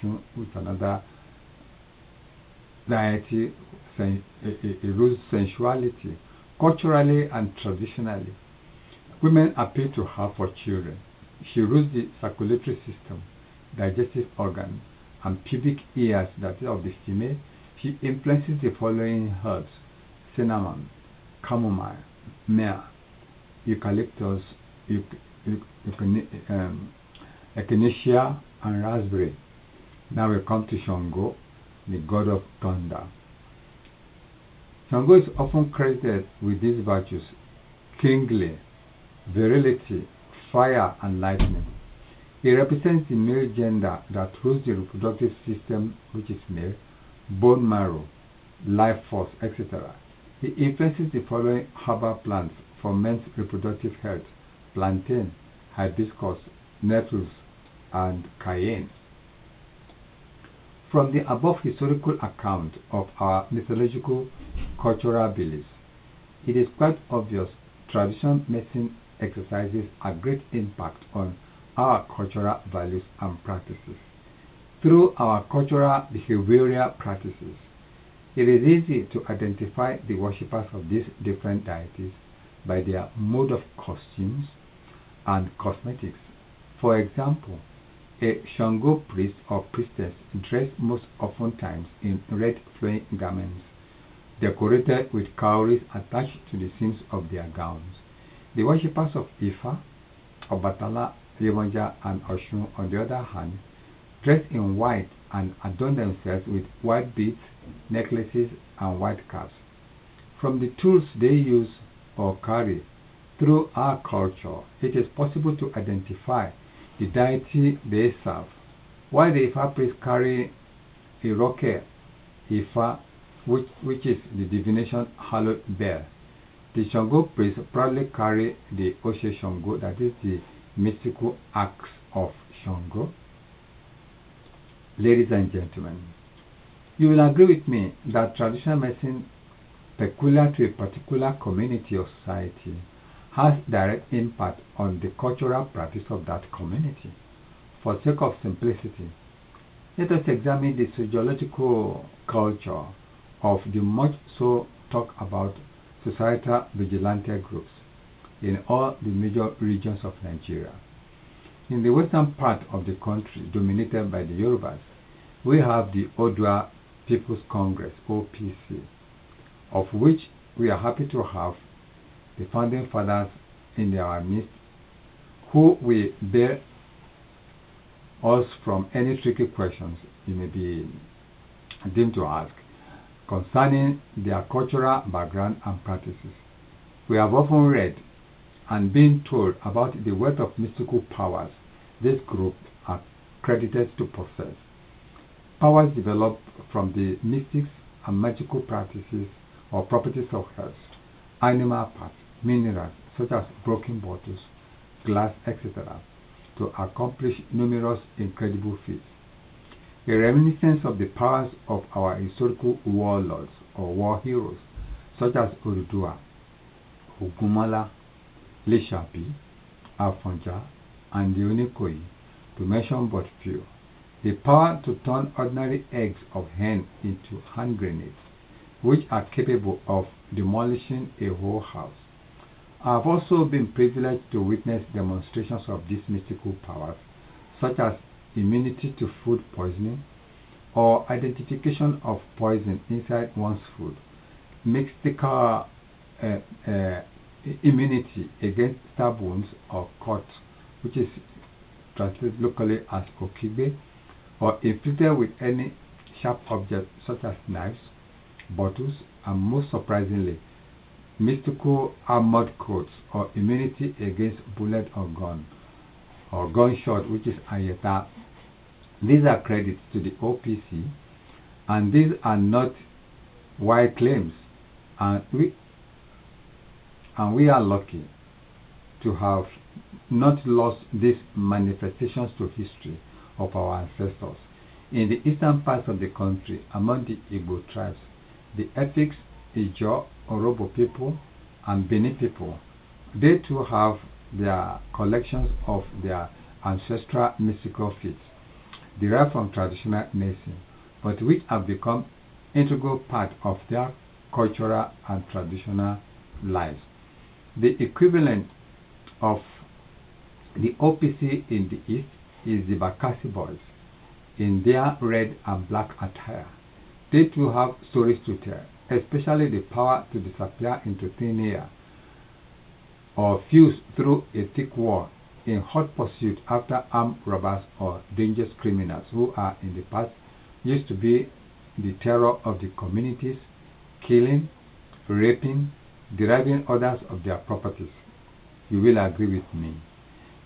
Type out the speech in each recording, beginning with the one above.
Oshun with another deity, rules sensuality. Culturally and traditionally, women appear to her for children. She rules the circulatory system, digestive organ, and pubic ears, that is of the female. She influences the following herbs: cinnamon, chamomile, myrrh, eucalyptus, echinacea, and raspberry. Now we come to Shango, the god of thunder. Shango is often credited with these virtues: kingly, virility, fire, and lightning. He represents the male gender that rules the reproductive system, which is male, bone marrow, life force, etc. He influences the following herbal plants for men's reproductive health: plantain, hibiscus, nettles, and cayenne. From the above historical account of our mythological cultural beliefs, it is quite obvious traditional medicine exercises a great impact on our cultural values and practices. Through our cultural behavioral practices, it is easy to identify the worshippers of these different deities by their mode of costumes and cosmetics. For example, a Shango priest or priestess dressed most often times in red flowing garments, decorated with cowries attached to the seams of their gowns. The worshippers of Ifa, Obatala, Yemoja, and Oshun, on the other hand, dress in white and adorn themselves with white beads, necklaces, and white caps. From the tools they use or carry through our culture, it is possible to identify the deity they serve. While the Ifa priests carry a roke, Ifa, which is the divination hallowed bell, the Shango priests proudly carry the Oshe Shango, that is the mystical axe of Shango. Ladies and gentlemen, you will agree with me that traditional medicine, peculiar to a particular community or society, has direct impact on the cultural practice of that community. For sake of simplicity, let us examine the sociological culture of the much so talked about societal vigilante groups in all the major regions of Nigeria. In the western part of the country, dominated by the Yorubas, we have the Odua People's Congress, OPC, of which we are happy to have the founding fathers in our midst, who will bear us from any tricky questions you may be deemed to ask concerning their cultural background and practices. We have often read and been told about the wealth of mystical powers this group are credited to possess. Powers developed from the mystics and magical practices or properties of herbs, animal parts, minerals such as broken bottles, glass, etc., to accomplish numerous incredible feats. A reminiscence of the powers of our historical warlords or war heroes such as Urudua, Ogumala, Lishabi, Afonja, and the Onikoyi, to mention but few. The power to turn ordinary eggs of hen into hand grenades, which are capable of demolishing a whole house. I have also been privileged to witness demonstrations of these mystical powers, such as immunity to food poisoning, or identification of poison inside one's food, mystical immunity against stab wounds or cuts, which is translated locally as okibe, or inflicted with any sharp object such as knives, bottles, and most surprisingly, mystical armored coats or immunity against bullet or gun, or gunshot, which is ayeta. These are credits to the OPC, and these are not wild claims, and we are lucky to have not lost these manifestations to history of our ancestors. In the eastern parts of the country, among the Igbo tribes, the Efiks, Ijo, Orobo people, and Beni people, they too have their collections of their ancestral mystical feats. derived from traditional medicine, but which have become integral part of their cultural and traditional lives. The equivalent of the OPC in the East is the Bakassi boys in their red and black attire. They too have stories to tell, especially the power to disappear into thin air or fuse through a thick wall in hot pursuit after armed robbers or dangerous criminals who are in the past used to be the terror of the communities, killing, raping, deriving others of their properties. You will agree with me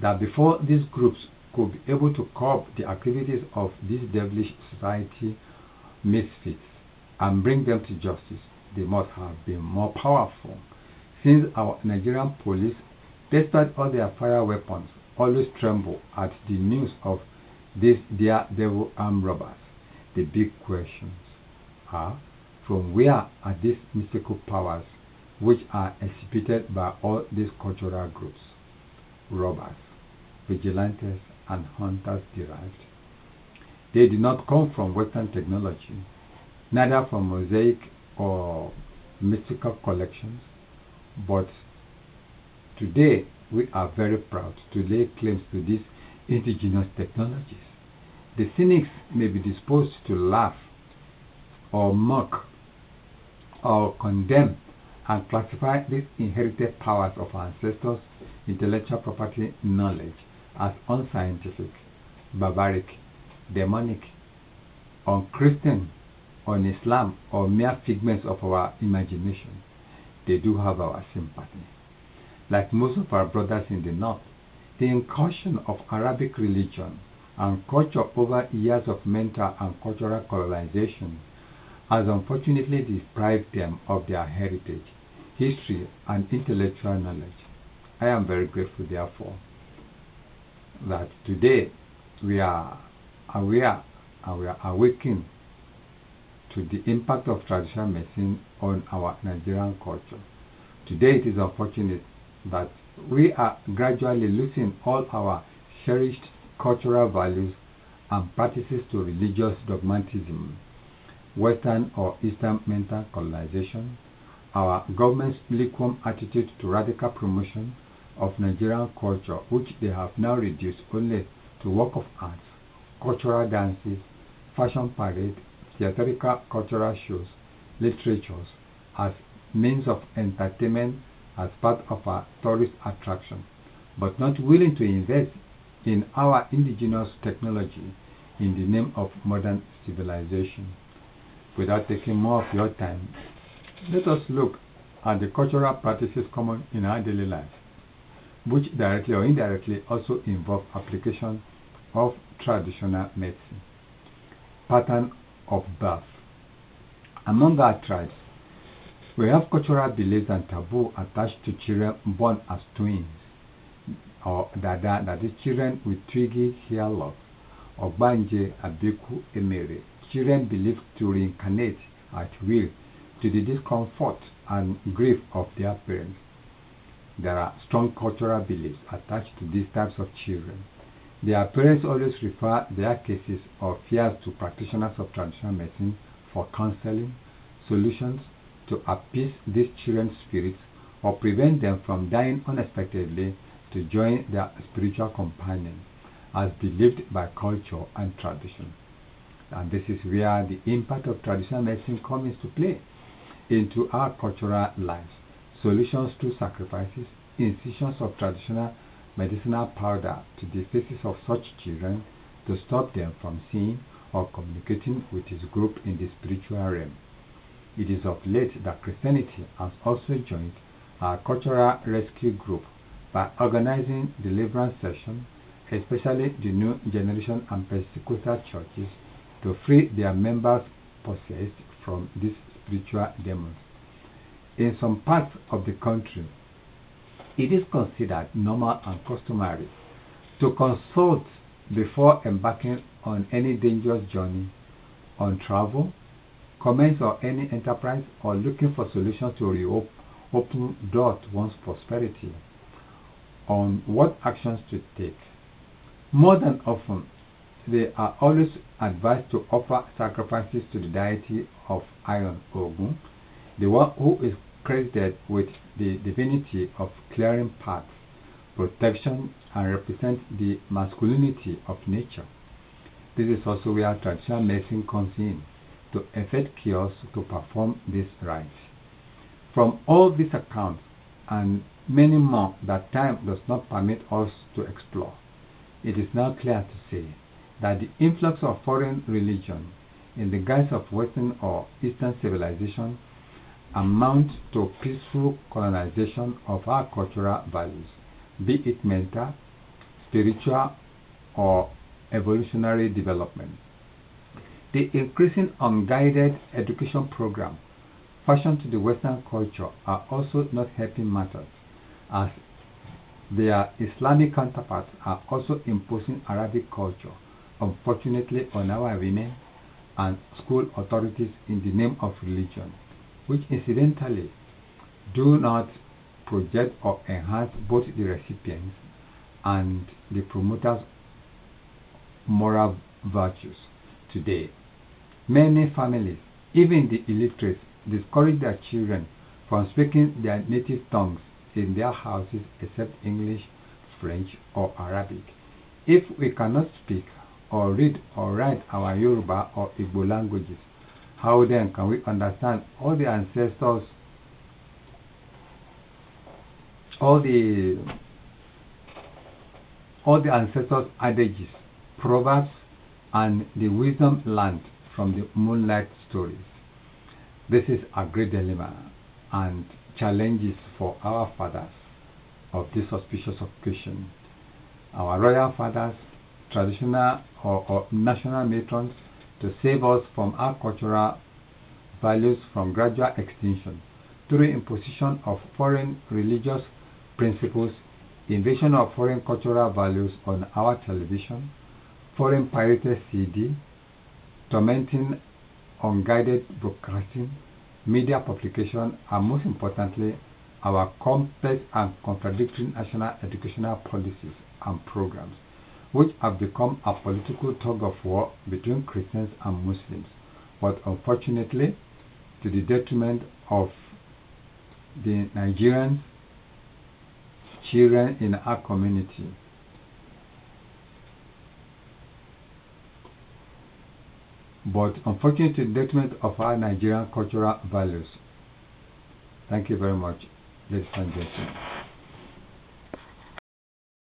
that before these groups could be able to curb the activities of these devilish society misfits and bring them to justice, they must have been more powerful, since our Nigerian police, despite all their fire weapons, always tremble at the news of these daredevil armed robbers. The big questions are, from where are these mystical powers which are exhibited by all these cultural groups, robbers, vigilantes, and hunters derived? They did not come from Western technology, neither from mosaic or mystical collections, but today we are very proud to lay claims to these indigenous technologies. The cynics may be disposed to laugh or mock or condemn and classify these inherited powers of our ancestors' intellectual property knowledge as unscientific, barbaric, demonic, un-Christian, un-Islam, or mere figments of our imagination. They do have our sympathy. Like most of our brothers in the North, the incursion of Arabic religion and culture over years of mental and cultural colonization has unfortunately deprived them of their heritage, history, and intellectual knowledge. I am very grateful, therefore, that today we are aware and we are awakened to the impact of traditional medicine on our Nigerian culture. Today it is unfortunate that we are gradually losing all our cherished cultural values and practices to religious dogmatism, Western or Eastern mental colonization, our government's lukewarm attitude to radical promotion of Nigerian culture, which they have now reduced only to work of arts, cultural dances, fashion parade, theatrical cultural shows, literatures, as means of entertainment as part of our tourist attraction, but not willing to invest in our indigenous technology in the name of modern civilization. Without taking more of your time, let us look at the cultural practices common in our daily life, which directly or indirectly also involve application of traditional medicine. Pattern of birth. Among our tribes, we have cultural beliefs and taboo attached to children born as twins, or dada, that is children with twiggy hair locks, or banje, abeku, emere, children believed to reincarnate at will to the discomfort and grief of their parents. There are strong cultural beliefs attached to these types of children. Their parents always refer their cases or fears to practitioners of traditional medicine for counseling, solutions to appease these children's spirits or prevent them from dying unexpectedly to join their spiritual companion, as believed by culture and tradition. And this is where the impact of traditional medicine comes into play into our cultural lives. Solutions to sacrifices, incisions of traditional medicinal powder to the faces of such children to stop them from seeing or communicating with his group in the spiritual realm. It is of late that Christianity has also joined our cultural rescue group by organizing deliverance sessions, especially the new generation and Pentecostal churches, to free their members possessed from these spiritual demons. In some parts of the country, it is considered normal and customary to consult before embarking on any dangerous journey, on travel, commence on any enterprise, or looking for solutions to reopen doors to one's prosperity, on what actions to take. More than often, they are always advised to offer sacrifices to the deity of iron, Ogun, the one who is credited with the divinity of clearing paths, protection, and represents the masculinity of nature. This is also where traditional medicine comes in, to effect cures to perform these rites. From all these accounts, and many more that time does not permit us to explore, it is now clear to say that the influx of foreign religion in the guise of Western or Eastern civilization amounts to peaceful colonization of our cultural values, be it mental, spiritual, or evolutionary development. The increasing unguided education program fashioned to the Western culture are also not helping matters, as their Islamic counterparts are also imposing Arabic culture, unfortunately, on our women and school authorities in the name of religion, which incidentally do not project or enhance both the recipients and the promoters' moral virtues. Today, many families, even the illiterate, discourage their children from speaking their native tongues in their houses except English, French, or Arabic. If we cannot speak or read or write our Yoruba or Igbo languages, how then can we understand all the ancestors, all the adages, proverbs, and the wisdom learned from the moonlight stories? This is a great dilemma and challenges for our fathers of this auspicious occasion, our royal fathers, traditional or national matrons, to save us from our cultural values from gradual extinction through imposition of foreign religious principles, invasion of foreign cultural values on our television, foreign pirated CD, tormenting unguided broadcasting, media publication, and most importantly, our complex and contradictory national educational policies and programs, which have become a political tug of war between Christians and Muslims, but unfortunately to the detriment of the Nigerian children in our community. But unfortunately to the detriment of our Nigerian cultural values. Thank you very much, ladies and gentlemen.